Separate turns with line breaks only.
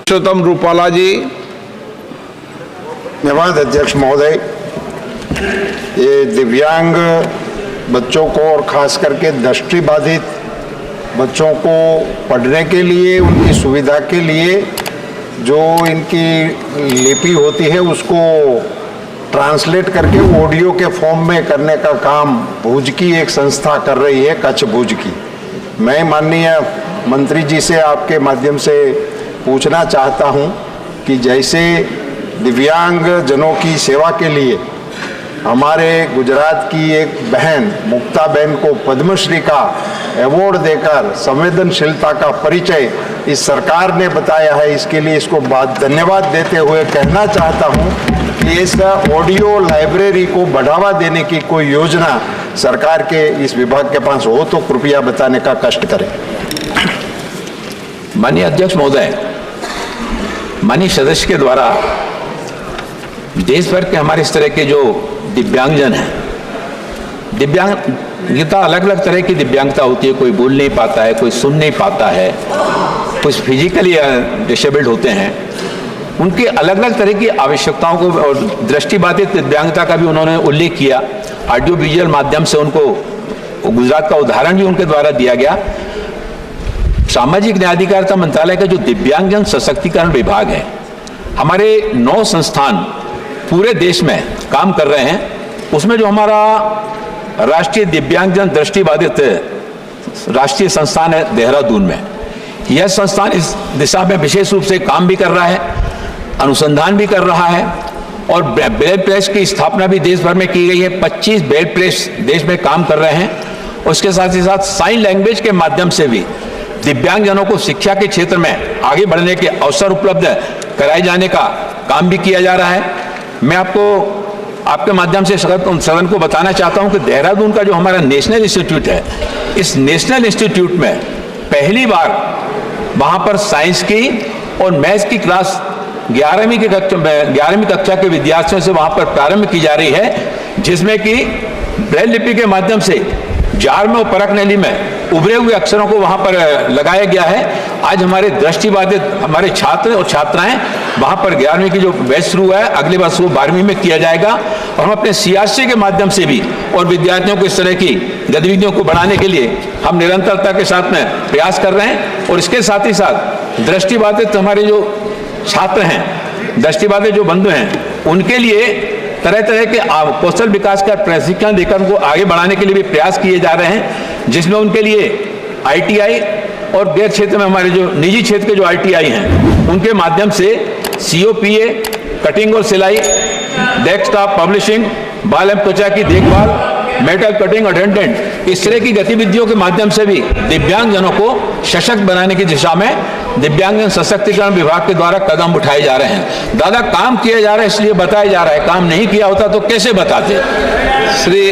पुरुषोत्तम रूपाला जी।
धन्यवाद अध्यक्ष महोदय। ये दिव्यांग बच्चों को और खास करके दृष्टिबाधित बच्चों को पढ़ने के लिए, उनकी सुविधा के लिए जो इनकी लिपि होती है उसको ट्रांसलेट करके ऑडियो के फॉर्म में करने का काम भुज की एक संस्था कर रही है, कच्छ भुज की। मैं माननीय मंत्री जी से आपके माध्यम से पूछना चाहता हूं कि जैसे दिव्यांग जनों की सेवा के लिए हमारे गुजरात की एक बहन मुक्ता बहन को पद्मश्री का अवार्ड देकर संवेदनशीलता का परिचय इस सरकार ने बताया है, इसके लिए इसको धन्यवाद देते हुए कहना चाहता हूं कि इस ऑडियो लाइब्रेरी को बढ़ावा देने की कोई योजना सरकार के इस विभाग के पास हो तो कृपया बताने का कष्ट करें।
माननीय अध्यक्ष महोदय, माननीय सदस्य के द्वारा देश भर के हमारे इस तरह के जो दिव्यांगजन हैं, दिव्यांगता अलग अलग तरह की दिव्यांगता होती है। कोई बोल नहीं पाता है, कोई सुन नहीं पाता है, कुछ फिजिकली डिसेबल्ड होते हैं। उनके अलग अलग तरह की आवश्यकताओं को और दृष्टिबाधित दिव्यांगता का भी उन्होंने उल्लेख किया। ऑडियो विजुअल माध्यम से उनको गुजरात का उदाहरण भी उनके द्वारा दिया गया। सामाजिक न्याय अधिकारिता मंत्रालय का जो दिव्यांगजन सशक्तिकरण विभाग है, हमारे 9 संस्थान पूरे देश में काम कर रहे हैं। उसमें जो हमारा राष्ट्रीय दिव्यांगजन दृष्टिबाधित राष्ट्रीय संस्थान है देहरादून में, यह संस्थान इस दिशा में विशेष रूप से काम भी कर रहा है, अनुसंधान भी कर रहा है और बेड प्रेस की स्थापना भी देश भर में की गई है। 25 बेड प्रेस देश में काम कर रहे हैं। उसके साथ ही साथ साइन लैंग्वेज के माध्यम से भी दिव्यांगजनों को शिक्षा के क्षेत्र में आगे बढ़ने के अवसर उपलब्ध कराए जाने का काम भी किया जा रहा है। मैं आपके माध्यम से सदन को बताना चाहता हूं कि देहरादून का जो हमारा नेशनल इंस्टीट्यूट है, इस नेशनल इंस्टीट्यूट में पहली बार वहां पर साइंस की और मैथ्स की क्लास 11वीं कक्षा के विद्यार्थियों से वहां पर प्रारंभ की जा रही है, जिसमें कि ब्रेल लिपि के माध्यम से जार में और परख नली में उभरे हुए अक्षरों को वहां पर लगाया गया है। आज हमारे दृष्टिबाधित हमारे छात्र और छात्राएं वहां पर 11वीं की जो बैच शुरू है, अगले वर्ष वो 12वीं में किया जाएगा। और हम अपने सीआरसी के माध्यम से भी और विद्यार्थियों को इस तरह की गतिविधियों को बढ़ाने के लिए हम निरंतरता के साथ में प्रयास कर रहे हैं। और इसके साथ ही साथ दृष्टिबाधित हमारे जो छात्र हैं, दृष्टिबाधित जो बंधु हैं, उनके लिए तरह तरह के कौशल विकास का प्रशिक्षण देकर उनको आगे बढ़ाने के लिए भी प्रयास किए जा रहे हैं, जिसमें उनके लिए ITI और गैर क्षेत्र में हमारे जो निजी क्षेत्र के जो ITI हैं, उनके माध्यम से COPA, कटिंग और सिलाई, डेस्कटॉप पब्लिशिंग, बाल एवं त्वचा की देखभाल, मेटल कटिंग अटेंडेंट, इस तरह की गतिविधियों के माध्यम से भी दिव्यांगजनों को सशक्त बनाने की दिशा में दिव्यांगजन सशक्तिकरण विभाग के द्वारा कदम उठाए जा रहे हैं। दादा, काम किया जा रहा है इसलिए बताया जा रहा है, काम नहीं किया होता तो कैसे बताते।
श्री